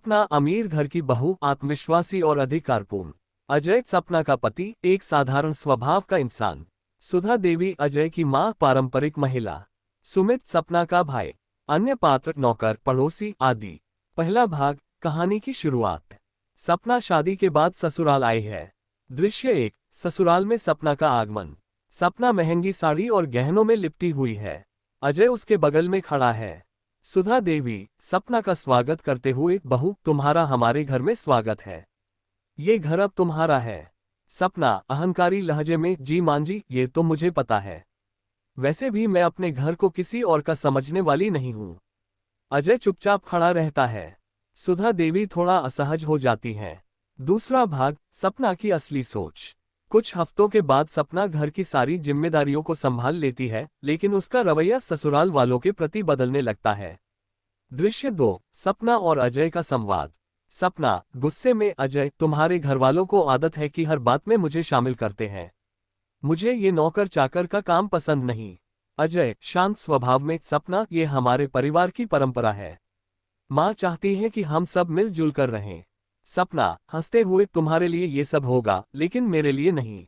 सपना अमीर घर की बहू, आत्मविश्वासी और अधिकारपूर्ण। अजय सपना का पति, एक साधारण स्वभाव का इंसान। सुधा देवी अजय की मां, पारंपरिक महिला। सुमित सपना का भाई। अन्य पात्र, नौकर, पड़ोसी आदि। पहला भाग, कहानी की शुरुआत। सपना शादी के बाद ससुराल आई है। दृश्य 1, ससुराल में सपना का आगमन। सपना महंगी साड़ी और गहनों में लिपटी हुई है। अजय उसके बगल में खड़ा है। सुधा देवी सपना का स्वागत करते हुए, बहू तुम्हारा हमारे घर में स्वागत है। ये घर अब तुम्हारा है। सपना अहंकारी लहजे में, जी मान जी, ये तो मुझे पता है। वैसे भी मैं अपने घर को किसी और का समझने वाली नहीं हूं। अजय चुपचाप खड़ा रहता है। सुधा देवी थोड़ा असहज हो जाती है। दूसरा भाग, सपना की असली सोच। कुछ हफ्तों के बाद सपना घर की सारी जिम्मेदारियों को संभाल लेती है, लेकिन उसका रवैया ससुराल वालों के प्रति बदलने लगता है। दृश्य 2, सपना और अजय का संवाद। सपना गुस्से में, अजय तुम्हारे घरवालों को आदत है कि हर बात में मुझे शामिल करते हैं। मुझे ये नौकर चाकर का काम पसंद नहीं। अजय शांत स्वभाव में, सपना ये हमारे परिवार की परंपरा है। माँ चाहती है कि हम सब मिलजुल कर रहें। सपना हंसते हुए, तुम्हारे लिए ये सब होगा, लेकिन मेरे लिए नहीं।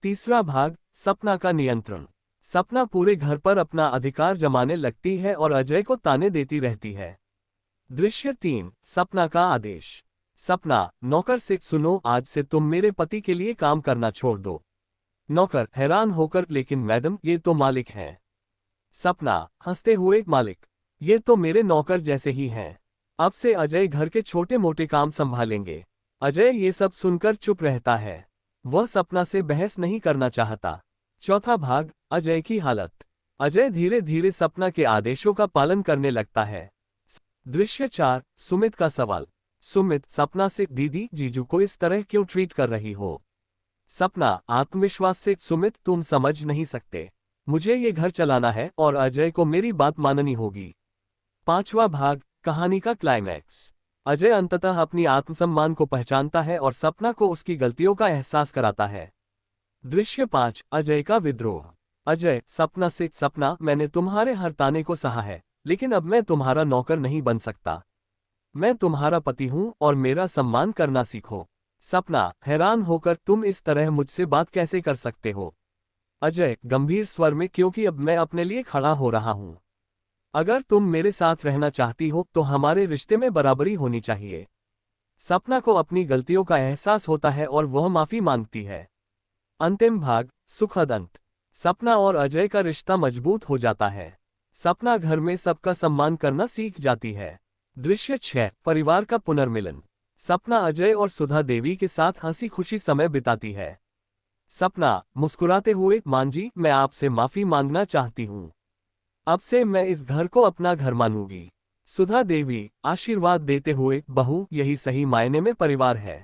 तीसरा भाग, सपना का नियंत्रण। सपना पूरे घर पर अपना अधिकार जमाने लगती है और अजय को ताने देती रहती है। दृश्य 3, सपना का आदेश। सपना नौकर से, सुनो आज से तुम मेरे पति के लिए काम करना छोड़ दो। नौकर हैरान होकर, लेकिन मैडम ये तो मालिक हैं। सपना हंसते हुए, मालिक ये तो मेरे नौकर जैसे ही हैं। अब से अजय घर के छोटे मोटे काम संभालेंगे। अजय ये सब सुनकर चुप रहता है। वह सपना से बहस नहीं करना चाहता। चौथा भाग, अजय की हालत। अजय धीरे धीरे सपना के आदेशों का पालन करने लगता है। दृश्य 4, सुमित का सवाल। सुमित सपना से, दीदी जीजू को इस तरह क्यों ट्रीट कर रही हो। सपना आत्मविश्वास से, सुमित तुम समझ नहीं सकते, मुझे ये घर चलाना है और अजय को मेरी बात माननी होगी। पांचवा भाग, कहानी का क्लाइमैक्स। अजय अंततः अपनी आत्मसम्मान को पहचानता है और सपना को उसकी गलतियों का एहसास कराता है। दृश्य 5, अजय का विद्रोह। अजय सपना से, सपना मैंने तुम्हारे हर ताने को सहा है, लेकिन अब मैं तुम्हारा नौकर नहीं बन सकता। मैं तुम्हारा पति हूं और मेरा सम्मान करना सीखो। सपना हैरान होकर, तुम इस तरह मुझसे बात कैसे कर सकते हो। अजय गंभीर स्वर में, क्योंकि अब मैं अपने लिए खड़ा हो रहा हूं। अगर तुम मेरे साथ रहना चाहती हो तो हमारे रिश्ते में बराबरी होनी चाहिए। सपना को अपनी गलतियों का एहसास होता है और वह माफी मांगती है। अंतिम भाग, सुखद अंत। सपना और अजय का रिश्ता मजबूत हो जाता है। सपना घर में सबका सम्मान करना सीख जाती है। दृश्य 6, परिवार का पुनर्मिलन। सपना अजय और सुधा देवी के साथ हंसी खुशी समय बिताती है। सपना मुस्कुराते हुए, मां जी मैं आपसे माफी मांगना चाहती हूँ। अब से मैं इस घर को अपना घर मानूंगी। सुधा देवी आशीर्वाद देते हुए, बहू यही सही मायने में परिवार है।